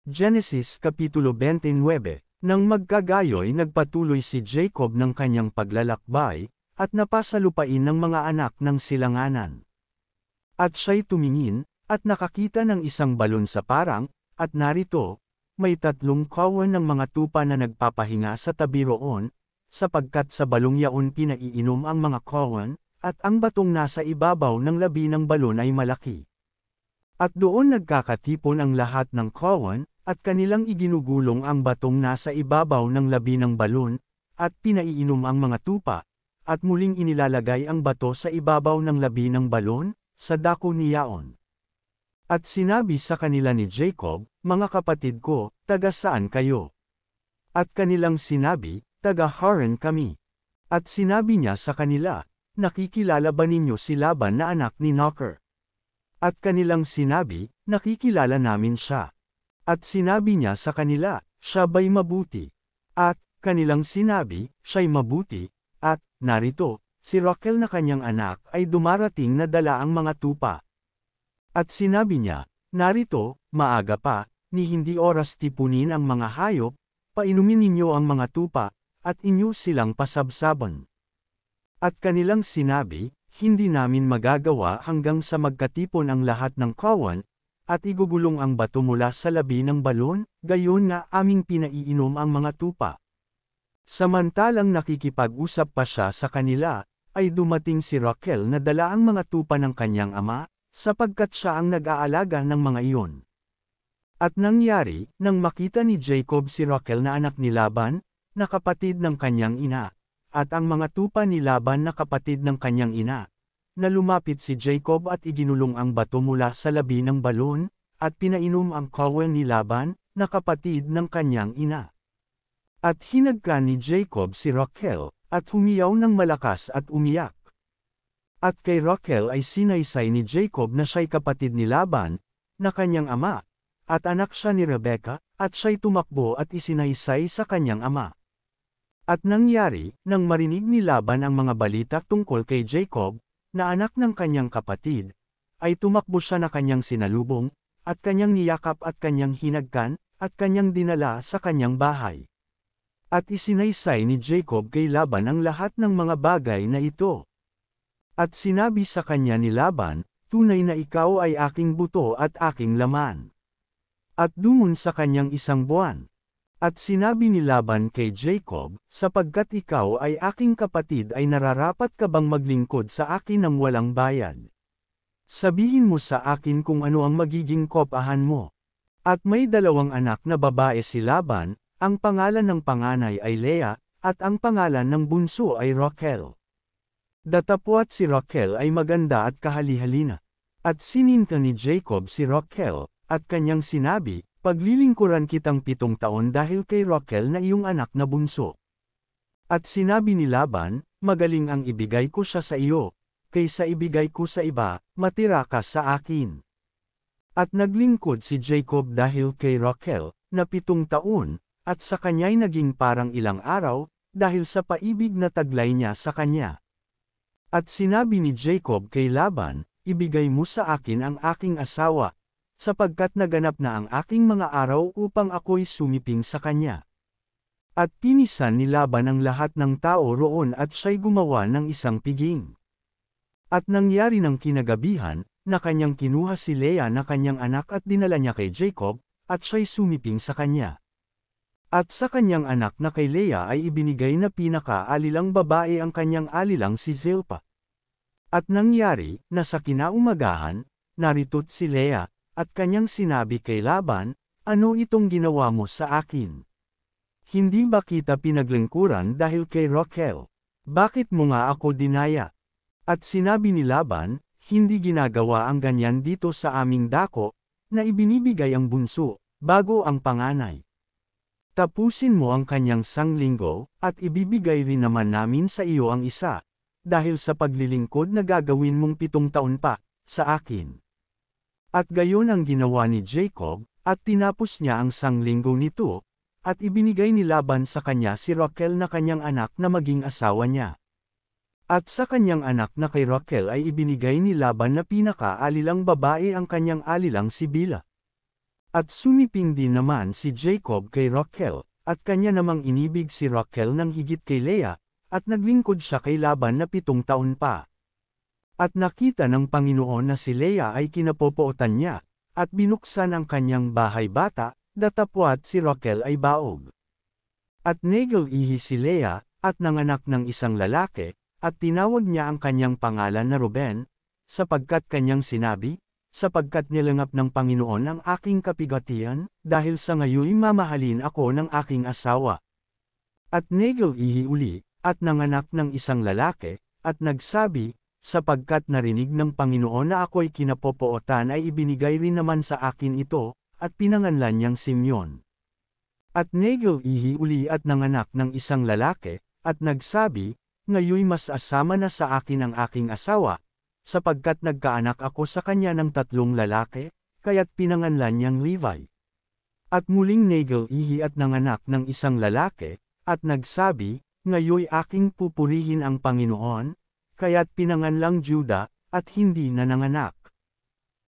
Genesis Kapitulo 29. Nang magkagayoy nagpatuloy si Jacob ng kanyang paglalakbay, at napasalupain ng mga anak ng silanganan. At siya'y tumingin, at nakakita ng isang balon sa parang, at narito, may 3 kawan ng mga tupa na nagpapahinga sa tabi roon, sapagkat sa balong yaon pinaiinom ang mga kawan, at ang batong nasa ibabaw ng labi ng balon ay malaki. At doon nagkakatipon ang lahat ng kawan, at kanilang iginugulong ang batong nasa ibabaw ng labi ng balon, at pinaiinom ang mga tupa, at muling inilalagay ang bato sa ibabaw ng labi ng balon, sa dako ni Yaon. At sinabi sa kanila ni Jacob, "Mga kapatid ko, taga saan kayo?" At kanilang sinabi, "Taga Haran kami." At sinabi niya sa kanila, "Nakikilala ba ninyo si Laban na anak ni Nahor?" At kanilang sinabi, "Nakikilala namin siya." At sinabi niya sa kanila, "Siya ba'y mabuti?" At kanilang sinabi, "Siya'y mabuti," at narito, si Rachel na kanyang anak ay dumarating na dala ang mga tupa. At sinabi niya, "Narito, maaga pa, ni hindi oras tipunin ang mga hayop, painumin ninyo ang mga tupa, at inyo silang pasabsaban." At kanilang sinabi, "Hindi namin magagawa hanggang sa magkatipon ang lahat ng kawan, at igugulong ang bato mula sa labi ng balon, gayon nga aming pinaiinom ang mga tupa." Samantalang nakikipag-usap pa siya sa kanila, ay dumating si Rachel na dala ang mga tupa ng kanyang ama, sapagkat siya ang nag-aalaga ng mga iyon. At nangyari, nang makita ni Jacob si Rachel na anak ni Laban, na kapatid ng kanyang ina, at ang mga tupa ni Laban na kapatid ng kanyang ina, na lumapit si Jacob at iginulong ang bato mula sa labi ng balon, at pinainom ang kawan ni Laban, na kapatid ng kanyang ina. At hinagkan ni Jacob si Rachel, at humiyaw ng malakas at umiyak. At kay Rachel ay sinaysay ni Jacob na siya'y kapatid ni Laban, na kanyang ama, at anak siya ni Rebekah, at siya'y tumakbo at isinaysay sa kanyang ama. At nangyari, nang marinig ni Laban ang mga balita tungkol kay Jacob, na anak ng kanyang kapatid, ay tumakbo siya na kanyang sinalubong, at kanyang niyakap at kanyang hinagkan, at kanyang dinala sa kanyang bahay. At isinaysay ni Jacob kay Laban ang lahat ng mga bagay na ito. At sinabi sa kanya ni Laban, "Tunay na ikaw ay aking buto at aking laman." At dumon sa kanyang 1 buwan. At sinabi ni Laban kay Jacob, "Sapagkat ikaw ay aking kapatid ay nararapat ka bang maglingkod sa akin ng walang bayad? Sabihin mo sa akin kung ano ang magiging kopahan mo." At may 2 anak na babae si Laban, ang pangalan ng panganay ay Leah, at ang pangalan ng bunso ay Rachel. Datapwat si Rachel ay maganda at kahali-halina. At sininta ni Jacob si Rachel, at kanyang sinabi, "Paglilingkuran kitang 7 taon dahil kay Rachel na iyong anak na bunso." At sinabi ni Laban, "Magaling ang ibigay ko siya sa iyo, kaysa ibigay ko sa iba, matira ka sa akin." At naglingkod si Jacob dahil kay Rachel, na 7 taon, at sa kanya'y naging parang ilang araw, dahil sa paibig na taglay niya sa kanya. At sinabi ni Jacob kay Laban, "Ibigay mo sa akin ang aking asawa, sapagkat naganap na ang aking mga araw upang ako'y sumiping sa kanya." At pinisan ni Laban ang lahat ng tao roon at siya'y gumawa ng isang piging. At nangyari ng kinagabihan, na kanyang kinuha si Leah na kanyang anak at dinala niya kay Jacob, at siya'y sumiping sa kanya. At sa kanyang anak na kay Leah ay ibinigay na pinaka-alilang babae ang kanyang alilang si Zilpah. At nangyari, na sa kinaumagahan, narito't si Leah, at kanyang sinabi kay Laban, "Ano itong ginawa mo sa akin? Hindi ba kita pinaglingkuran dahil kay Rachel? Bakit mo nga ako dinaya?" At sinabi ni Laban, "Hindi ginagawa ang ganyan dito sa aming dako, na ibinibigay ang bunso, bago ang panganay. Tapusin mo ang kanyang sanglinggo, at ibibigay rin naman namin sa iyo ang isa, dahil sa paglilingkod na gagawin mong 7 taon pa, sa akin." At gayon ang ginawa ni Jacob, at tinapos niya ang sanglinggo nito, at ibinigay ni Laban sa kanya si Rachel na kanyang anak na maging asawa niya. At sa kanyang anak na kay Rachel ay ibinigay ni Laban na pinaka-alilang babae ang kanyang alilang si Bilhah. At sumiping din naman si Jacob kay Rachel, at kanya namang inibig si Rachel ng higit kay Leah, at naglingkod siya kay Laban na 7 taon pa. At nakita ng Panginoon na si Leah ay kinapopootan niya, at binuksan ang kanyang bahay bata, datapwat si Rachel ay baog. At nagalihi si Leah, at nanganak ng isang lalaki, at tinawag niya ang kanyang pangalan na Ruben, sapagkat kanyang sinabi, sapagkat nilangap ng Panginoon ang aking kapigatian, dahil sa ngayoy mamahalin ako ng aking asawa. At nagalihi uli, at nanganak ng isang lalaki, at nagsabi, sapagkat narinig ng Panginoon na ako'y kinapopootan ay ibinigay rin naman sa akin ito, at pinanganlan niyang Simeon. At nagalihi uli at nanganak ng isang lalaki, at nagsabi, ngayoy mas asama na sa akin ang aking asawa, sapagkat nagkaanak ako sa kanya ng 3 lalaki, kaya't pinanganlan niyang Levi. At muling nagalihi at nanganak ng isang lalaki, at nagsabi, ngayoy aking pupurihin ang Panginoon, kaya't pinanganlang Juda, at hindi na nanganak.